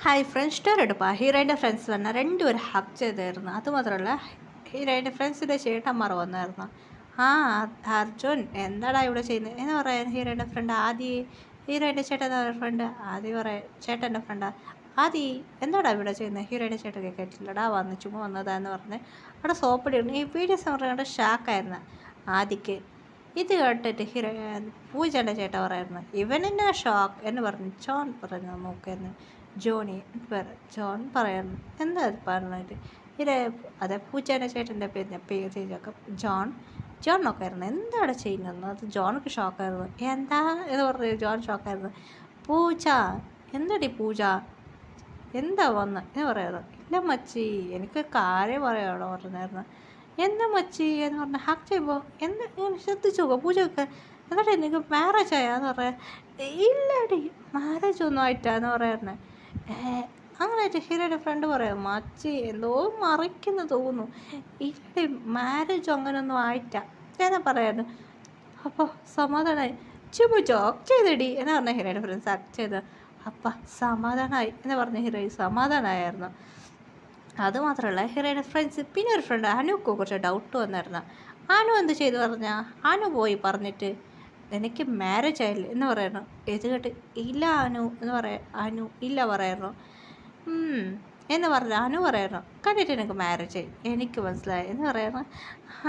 Hi friends story എടുപ്പാ ഹീറോയിൻ്റെ friends വന്നാൽ രണ്ടുപേരും ഹക്ക് ചെയ്തായിരുന്നു. അതുമാത്രമല്ല ഹീറോയിൻ്റെ ഫ്രണ്ട്സിൻ്റെ ചേട്ടന്മാർ വന്നായിരുന്നു. ആ അർജുൻ എന്താടാ ഇവിടെ ചെയ്യുന്നത് എന്ന് പറയാൻ ഹീറോയിൻ്റെ ഫ്രണ്ട് ഹീറോയിൻ്റെ ചേട്ടൻ ഫ്രണ്ട് പറയാം ചേട്ടൻ്റെ ഫ്രണ്ടാ എന്താടാ ഇവിടെ ചെയ്യുന്നത്. ഹീറോയിൻ്റെ ചേട്ടൻ കേട്ടില്ലടാ ചുമ്മാ വന്നതാന്ന് പറഞ്ഞ് അവിടെ സോപ്പടി ഈ വീഡിയോസ് പറഞ്ഞുകൊണ്ട് ഷാക്കായിരുന്നു ആദിക്ക്. ഇത് കേട്ടിട്ട് പൂജയുടെ ചേട്ടൻ പറയായിരുന്നു ഇവനെന്നെ ഷോക്ക് എന്ന് പറഞ്ഞു. ജോൺ പറഞ്ഞു നോക്കായിരുന്നു ജോൺ പറയായിരുന്നു എന്താ പറഞ്ഞിട്ട് അതെ പൂച്ചേൻ്റെ ചേട്ടൻ്റെ പേര് ജോൺ നോക്കായിരുന്നു എന്താണ് ചെയ്യുന്നത്. അത് ജോണക്ക് ഷോക്കായിരുന്നു. എന്താ എന്ന് പറഞ്ഞു ജോൺ ഷോക്കായിരുന്നു. പൂച്ച എന്താടി പൂജ എന്താ വന്ന് എന്ന് പറയാറ്. ഇല്ല മച്ചി എനിക്ക് കാര്യം പറയാണോ പറഞ്ഞായിരുന്നു. എന്താ മച്ചി എന്ന് പറഞ്ഞാൽ ഹക്ക് ചെയ്യുമ്പോൾ എന്താ ശ്രദ്ധിച്ചു നോക്കുക പൂജയൊക്കെ എന്നിട്ട് എനിക്ക് മാരേജ് ആയാന്ന് പറയാം. ഇല്ലടി മാരേജ് ഒന്നും ആയിട്ടാന്ന് പറയാറുണ്ട്. അങ്ങനെയായിട്ട് ഹീറോയുടെ ഫ്രണ്ട് പറയാം മച്ചി എന്തോ മറിക്കുന്നു തോന്നുന്നു ഇവിടെ മാരേജ് അങ്ങനെയൊന്നും ആയിട്ടാ ഞാൻ പറയായിരുന്നു. അപ്പോൾ സമാധാനമായി ചുമ്മാ ജോക്ക് ചെയ്തടി എന്ന് പറഞ്ഞ ഹീറോയുടെ ഫ്രണ്ട്സ് ആക്ട് ചെയ്ത് അപ്പം സമാധാനമായി എന്ന് പറഞ്ഞ ഹീറോയിൻ സമാധാനമായിരുന്നു. അതുമാത്രമല്ല ഹീറോയുടെ ഫ്രണ്ട്സ് പിന്നെ ഒരു ഫ്രണ്ട് അനുക്ക് കുറച്ച് ഡൗട്ട് വന്നായിരുന്നു. അനു എന്ത് ചെയ്തു പറഞ്ഞാൽ അനു പോയി പറഞ്ഞിട്ട് എനിക്ക് മാരേജ് ആയില്ല എന്ന് പറയുന്നു. ഇത് കേട്ട് ഇല്ല അനു എന്ന് അനു ഇല്ല പറയായിരുന്നു എന്ന് പറഞ്ഞു. അനു പറയായിരുന്നു കണ്ടിട്ട് എനിക്ക് മാരേജ് ആയി എനിക്ക് മനസ്സിലായി എന്ന് പറയുന്നു.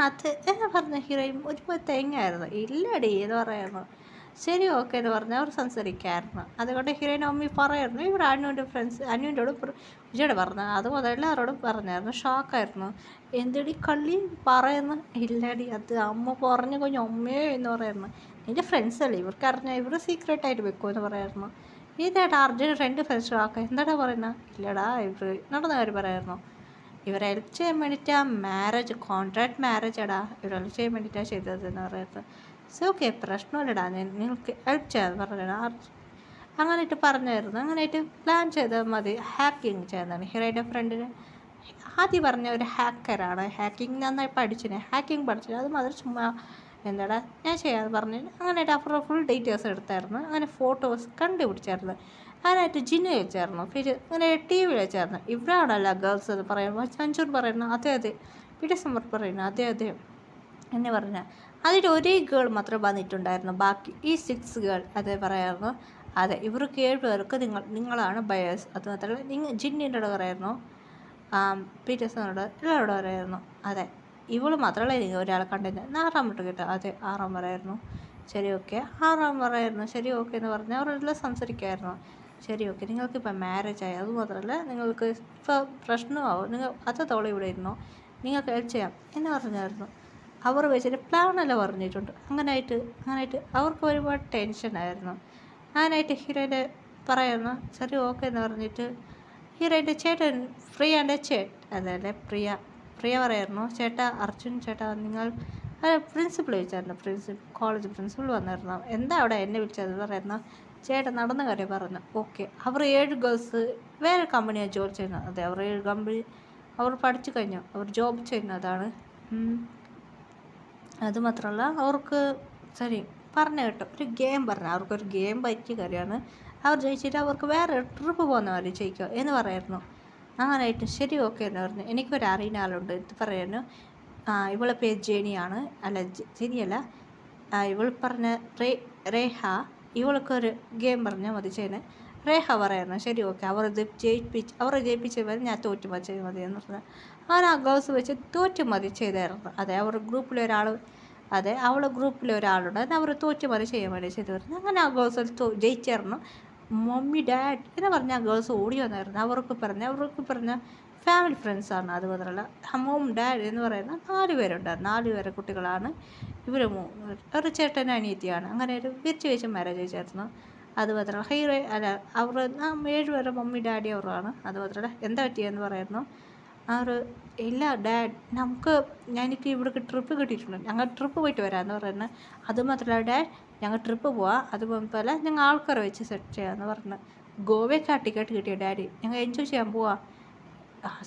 അത് എന്ന് പറഞ്ഞ ഹീറോയിൻ ഒരുപാട് തെങ്ങായിരുന്നു. ഇല്ലടി എന്ന് പറയായിരുന്നു. ശരി ഓക്കെ എന്ന് പറഞ്ഞ് അവർ സംസാരിക്കായിരുന്നു. അതുകൊണ്ട് ഹീറോയിൻ അമ്മി പറയായിരുന്നു ഇവിടെ അനുവിൻ്റെ ഫ്രണ്ട്സ് അനുവിൻ്റെയോട് വിജയോട് പറഞ്ഞു. അതുപോലെ എല്ലാവരോടും പറഞ്ഞായിരുന്നു. ഷോക്കായിരുന്നു. എന്തടി കള്ളി പറയുന്നു. ഇല്ലടി അത് അമ്മ പറഞ്ഞു കഴിഞ്ഞ അമ്മയോ എന്ന് പറയായിരുന്നു. എൻ്റെ ഫ്രണ്ട്സ് അല്ലേ ഇവർക്ക് അറിഞ്ഞാൽ ഇവർ സീക്രട്ടായിട്ട് വെക്കുമെന്ന് പറയായിരുന്നു. ഇതേട്ടാ അർജുന രണ്ട് ഫ്രണ്ട്സ് ഷോക്കായി എന്താടാ പറയുന്നത്. ഇല്ലടാ ഇവർ നടന്ന കാര്യം പറയായിരുന്നു. ഇവരെ ഹെൽപ്പ് ചെയ്യാൻ വേണ്ടിയിട്ടാണ് മാരേജ് കോൺട്രാക്ട് മാരേജ് എടാ ഇവർ ഹെൽപ്പ് ചെയ്യാൻ വേണ്ടിയിട്ടാണ് ചെയ്തതെന്ന് പറയുന്നത്. സോ ഓക്കെ പ്രശ്നമില്ലടാ നിങ്ങൾക്ക് ഹെൽപ്പ് ചെയ്യാൻ പറഞ്ഞിടാ അങ്ങനെയിട്ട് പറഞ്ഞായിരുന്നു. അങ്ങനെയായിട്ട് പ്ലാൻ ചെയ്താൽ മതി ഹാക്കിങ് ചെയ്യുന്നതാണ്. ഹീറോയുടെ ഫ്രണ്ടിന് ആദ്യം പറഞ്ഞ ഒരു ഹാക്കറാണ്. ഹാക്കിങ് നന്നായി പഠിച്ചിന് ഹാക്കിങ് പഠിച്ചത് അത് മാത്രം ചുമ്മാ എന്താടാ ഞാൻ ചെയ്യാമെന്ന് പറഞ്ഞു. അങ്ങനെയായിട്ട് അപ്പുറം ഫുൾ ഡീറ്റെയിൽസ് എടുത്തായിരുന്നു. അങ്ങനെ ഫോട്ടോസ് കണ്ടുപിടിച്ചായിരുന്നു. അതിനായിട്ട് ജിന്നു വെച്ചായിരുന്നു. പിന്നെ അങ്ങനെ ടി വി വെച്ചായിരുന്നു. ഇവരാണല്ല ഗേൾസ് എന്ന് പറയുമ്പോൾ ചഞ്ചൂർ പറയുന്നു അതെ പിന്നെ സമർ പറയുന്നു അതെ എന്നെ പറഞ്ഞാൽ അതിൽ ഒരേ ഗേൾ മാത്രം വന്നിട്ടുണ്ടായിരുന്നു. ബാക്കി ഈ 6 ഗേൾ അതേ പറയായിരുന്നു. അതെ ഇവർക്ക് 7 പേർക്ക് നിങ്ങളാണ് ബയേഴ്സ്. അത് മാത്രമല്ല ജിന്നിൻ്റെ പറയായിരുന്നു. പീറ്റേഴ്സിനോട് എല്ലാവരോടും പറയായിരുന്നു. അതെ ഇവൾ മാത്രമല്ല നിങ്ങൾ ഒരാളെ കണ്ടിരുന്നത് 6 കേട്ടോ. അതെ 6 പറയായിരുന്നു. ശരി ഓക്കെ 6 പറയായിരുന്നു. ശരി ഓക്കെ എന്ന് പറഞ്ഞാൽ അവരെല്ലാം സംസാരിക്കുമായിരുന്നു. ശരി ഓക്കെ നിങ്ങൾക്കിപ്പോൾ മാരേജ് ആയി അതുമാത്രമല്ല നിങ്ങൾക്ക് ഇപ്പോൾ പ്രശ്നമാവും നിങ്ങൾ അത്രത്തോളം ഇവിടെ ഇരുന്നോ നിങ്ങൾക്ക് ഹെൽപ്പ് ചെയ്യാം എന്ന് പറഞ്ഞായിരുന്നു. അവർ വെച്ചിട്ട് പ്ലാനെല്ലാം പറഞ്ഞിട്ടുണ്ട്. അങ്ങനായിട്ട് അവർക്ക് ഒരുപാട് ടെൻഷനായിരുന്നു. അങ്ങനായിട്ട് ഹീറോയിൻ്റെ പറയുന്നു ശരി ഓക്കെ എന്ന് പറഞ്ഞിട്ട് ഹീറോയിൻ്റെ ചേട്ടൻ പ്രിയൻ്റെ അതല്ലേ പ്രിയ പറയായിരുന്നു ചേട്ടാ അർജുൻ ചേട്ടാ നിങ്ങൾ പ്രിൻസിപ്പൾ വിളിച്ചായിരുന്നു. കോളേജ് പ്രിൻസിപ്പൾ വന്നായിരുന്നു. എന്താ അവിടെ എന്നെ വിളിച്ചത് പറയുന്നു. ചേട്ടൻ നടന്ന കാര്യം പറഞ്ഞു. ഓക്കെ അവർ 7 ഗേൾസ് വേറെ കമ്പനിയാണ് ജോലി ചെയ്യുന്നത്. അതെ അവർ 7 കമ്പനി അവർ പഠിച്ചു കഴിഞ്ഞു അവർ ജോബ് ചെയ്യുന്നതാണ്. അതുമാത്രമല്ല അവർക്ക് ശരി പറഞ്ഞു കേട്ടോ ഒരു ഗെയിം പറഞ്ഞു. അവർക്കൊരു ഗെയിം പറ്റിയ കാര്യമാണ്. അവർ ജയിച്ചിട്ട് അവർക്ക് വേറെ ട്രിപ്പ് പോകുന്നവർ ജയിക്കുക എന്ന് പറയായിരുന്നു. അങ്ങനെയായിട്ട് ശരി ഓക്കെ എന്ന് പറഞ്ഞു. എനിക്കൊരു അറിയുന്ന ആളുണ്ട് ഇത് പറയുന്നു. ഇവളെ പേര് ജേനിയാണ്. അല്ല ശരിയല്ല ഇവൾ പറഞ്ഞ റേഹ ഇവൾക്കൊരു ഗെയിം പറഞ്ഞാൽ മതി ചെയ്യുന്നത്. റേഹ പറയായിരുന്നു ശരി ഓക്കെ അവരെ ജയിപ്പിച്ച് മതി ഞാൻ തോറ്റുമതി ചെയ്ത് മതി എന്ന് പറഞ്ഞു. ആ ഗേൾസ് വെച്ച് തോറ്റുമതി ചെയ്തായിരുന്നു. അതെ അവരുടെ അവളെ ഗ്രൂപ്പിലെ ഒരാളുണ്ട് അത് അവർ തോറ്റുമതി ചെയ്യാൻ വേണ്ടി ചെയ്തു വരുന്നു. അങ്ങനെ ആ ഗേൾസ് ജയിച്ചായിരുന്നു. മമ്മി ഡാഡ് എന്ന് പറഞ്ഞ ആ ഗേൾസ് ഓടി വന്നായിരുന്നു. അവർക്ക് പറഞ്ഞ ഫാമിലി ഫ്രണ്ട്സാണ്. അതുമാത്രമല്ല മോം ഡാഡ് എന്ന് പറയുന്ന 4 പേരുണ്ടായിരുന്നു. 4 പേരെ കുട്ടികളാണ് ഇവർ. ഒരു ചേട്ടൻ അനിയത്തിയാണ്. അങ്ങനെ ഒരു വിരിച്ചു വെച്ച് മാരേജ് കഴിച്ചായിരുന്നു. അതുമാത്രമല്ല ഹീറോ അല്ല അവർ 7 പേരെ മമ്മി ഡാഡി അവരാണ്. അതുമാത്രമല്ല എന്താ പറ്റിയെന്ന് പറയുന്നു. അവർ ഇല്ല ഡാഡ് എനിക്ക് ഇവിടേക്ക് ട്രിപ്പ് കിട്ടിയിട്ടുണ്ട് ഞങ്ങൾ ട്രിപ്പ് പോയിട്ട് വരാമെന്ന് പറയുന്നത്. അതുമാത്രമല്ല ഡാഡ് ഞങ്ങൾ ട്രിപ്പ് പോവാം അതുപോലെ ഞങ്ങൾ ആൾക്കാരെ വെച്ച് സെറ്റ് ചെയ്യാമെന്ന് പറഞ്ഞു. ഗോവയ്ക്ക് ടിക്കറ്റ് കിട്ടിയ ഡാഡി ഞങ്ങൾ എൻജോയ് ചെയ്യാൻ പോവാം.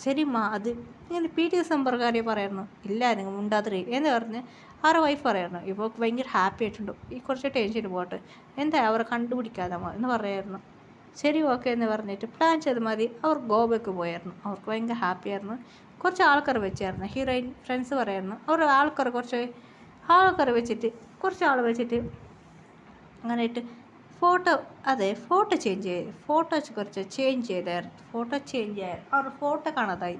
ശരി അത് ഇങ്ങനെ PT സമ്പർക്കാരെ പറയുന്നു. ഇല്ല നിങ്ങൾ മുണ്ടാതിരി എന്ന് പറഞ്ഞ് അവരുടെ വൈഫ് പറയായിരുന്നു. ഇപ്പോൾ ഭയങ്കര ഹാപ്പി ആയിട്ടുണ്ട്. ഈ കുറച്ച് ടെൻഷൻ പോട്ടെ എന്താ അവരെ കണ്ടുപിടിക്കാതെ എന്ന് പറയായിരുന്നു. ശരി ഓക്കെ എന്ന് പറഞ്ഞിട്ട് പ്ലാൻ ചെയ്ത് മതി അവർ ഗോവയ്ക്ക് പോയായിരുന്നു. അവർക്ക് ഭയങ്കര ഹാപ്പിയായിരുന്നു. കുറച്ച് ആൾക്കാർ വെച്ചായിരുന്നു. ഹീറോയിൻ ഫ്രണ്ട്സ് പറയായിരുന്നു അവർ കുറച്ച് ആൾക്കാർ വെച്ചിട്ട് കുറച്ച് ആൾ വെച്ചിട്ട് അങ്ങനെയിട്ട് ഫോട്ടോ ഫോട്ടോ കുറച്ച് ചേഞ്ച് ചെയ്തായിരുന്നു. ഫോട്ടോ ചേഞ്ച് ആയി അവർ ഫോട്ടോ കാണാതായി.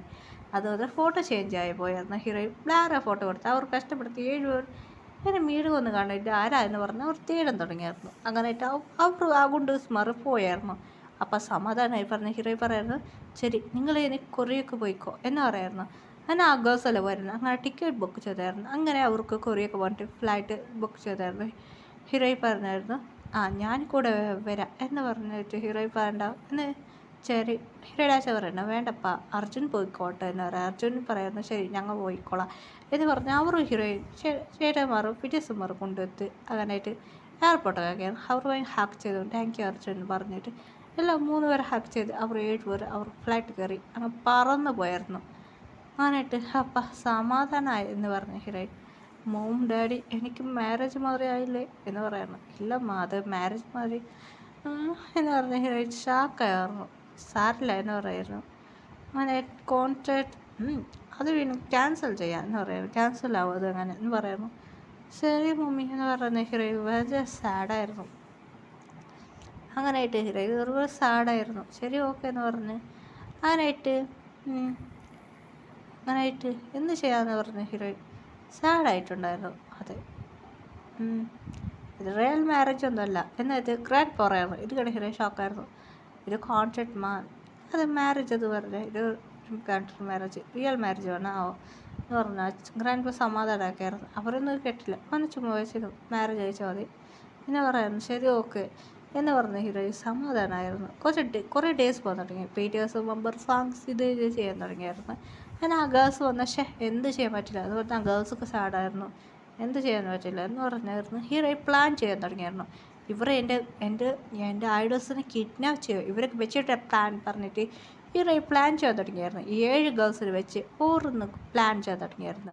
അതുപോലെ ഫോട്ടോ ചേഞ്ച് ആയി പോയായിരുന്നു. ഹീറോയിൻ വേറെ ഫോട്ടോ കൊടുത്ത് അവർ കഷ്ടപ്പെടുത്തി 7 പേർ എന്നെ മീടുകൊന്ന് കാണിട്ട് ആരായെന്ന് പറഞ്ഞ് അവർ തേടാൻ തുടങ്ങിയായിരുന്നു. അങ്ങനെയിട്ട് അവർ ആ ഗുണ്ടൂസ്മാർ പോയായിരുന്നു. അപ്പം സമാധാനമായി പറഞ്ഞ ഹീറോയി പറയായിരുന്നു ശരി നിങ്ങൾ ഇനി കൊറിയക്ക് പോയിക്കോ എന്ന് പറയായിരുന്നു. അങ്ങനെ ആ ഗേൾസെല്ലാം വരുന്നു. അങ്ങനെ ടിക്കറ്റ് ബുക്ക് ചെയ്തായിരുന്നു. അങ്ങനെ അവർക്ക് കൊറിയക്ക് പോയിട്ട് ഫ്ലൈറ്റ് ബുക്ക് ചെയ്തായിരുന്നു. ഹീറോയി പറഞ്ഞായിരുന്നു ഞാൻ കൂടെ വരാം എന്ന് പറഞ്ഞിട്ട് ഹീറോയി പറയണ്ട എന്ന് ശരി ഹീറോയിടാച്ച പറയണ്ട വേണ്ടപ്പാ അർജുൻ പോയിക്കോട്ടെ എന്ന് പറയാം. അർജുൻ പറയുന്നു ശരി ഞങ്ങൾ പോയിക്കോളാം എന്ന് പറഞ്ഞ് അവരും ഹീറോയിൻ ചേട്ടന്മാരും പിറ്റേസുമാരും കൊണ്ടുവത്ത് അങ്ങനെയായിട്ട് എയർപോർട്ടൊക്കെ കയറി അവർ ഭയങ്കര ഹാക്ക് ചെയ്തു താങ്ക് യു അർജുൻ എന്ന് പറഞ്ഞിട്ട് എല്ലാം 3 പേരെ ഹാക്ക് ചെയ്ത് അവർ 7 പേർ അവർ ഫ്ലൈറ്റ് കയറി അങ്ങ് പറന്നു പോയായിരുന്നു. അങ്ങനെയായിട്ട് സമാധാനമായി എന്ന് പറഞ്ഞു ഹീറോയിൻ. മോം ഡാഡി എനിക്ക് മാരേജ് മാതിരി ആയില്ലേ എന്ന് പറയുന്നു. ഇല്ല അത് മാരേജ് മാതിരി എന്ന് പറഞ്ഞ ഹീറോയിൻ ഷാക്കായിരുന്നു. സാരില്ല എന്ന് പറയായിരുന്നു. അങ്ങനെ കോൺട്രാക്ട് അത് പിന്നെ ക്യാൻസൽ ചെയ്യാം എന്ന് പറയുന്നു. ക്യാൻസൽ ആവും അത് അങ്ങനെ എന്ന് പറയുന്നു. ശരി മമ്മി എന്ന് പറയുന്ന ഹീറോയിൻ വളരെ സാഡായിരുന്നു. അങ്ങനെയായിട്ട് ഹീറോയിൻ ഒരുപാട് സാഡായിരുന്നു. ശരി ഓക്കെ എന്ന് പറഞ്ഞ് അങ്ങനെയായിട്ട് എന്ത് ചെയ്യാമെന്ന് പറഞ്ഞ ഹീറോയിൻ സാഡായിട്ടുണ്ടായിരുന്നു. അതെ ഇത് റിയൽ മാരേജ് ഒന്നുമല്ല എന്നത് ഗ്രാൻഡ് പറയായിരുന്നു. ഇത് കണ്ട ഹീറോയിൻ ഷോക്കായിരുന്നു. ഇത് കോൺട്രാക്ട് അത് മാരേജ് അത് പറഞ്ഞത് ഇത് കോൺട്രാക്ട് മാരേജ് റിയൽ മാരേജ് വേണോ എന്ന് പറഞ്ഞാൽ ഗ്രാൻഡ് സമാധാനമാക്കിയായിരുന്നു. അവരൊന്നും കേട്ടില്ല. ഒന്ന് ചുമ്മാ വെച്ചിരുന്നു മാരേജ് അയച്ചാൽ മതി എന്ന് പറയായിരുന്നു. ശരി ഓക്കെ എന്ന് പറഞ്ഞ ഹീറോയിൻ സമാധാനമായിരുന്നു. കുറേ ഡേയ്സ് പോകാൻ തുടങ്ങി. പീറ്റേഴ്സ് മെമ്പർ സോങ്സ് ഇത് ചെയ്യാൻ തുടങ്ങിയായിരുന്നു. ആ ഗേൾസ് വന്ന എന്ത് ചെയ്യാൻ പറ്റില്ല എന്ന് പറഞ്ഞാൽ ആ ഗേൾസൊക്കെ സാഡായിരുന്നു. എന്ത് ചെയ്യാൻ പറ്റില്ല എന്ന് പറഞ്ഞായിരുന്നു. ഹീറോയിൻ പ്ലാൻ ചെയ്യാൻ തുടങ്ങിയായിരുന്നു. ഇവർ എൻ്റെ ഐഡൽസിനെ കിഡ്നാപ്പ് ചെയ്യും ഇവരൊക്കെ വെച്ചിട്ട് പ്ലാൻ പറഞ്ഞിട്ട് ഹീറോയിൻ പ്ലാൻ ചെയ്യാൻ തുടങ്ങിയായിരുന്നു. 7 ഗേൾസിൽ വെച്ച് ഓരോന്ന് പ്ലാൻ ചെയ്യാൻ തുടങ്ങിയായിരുന്നു.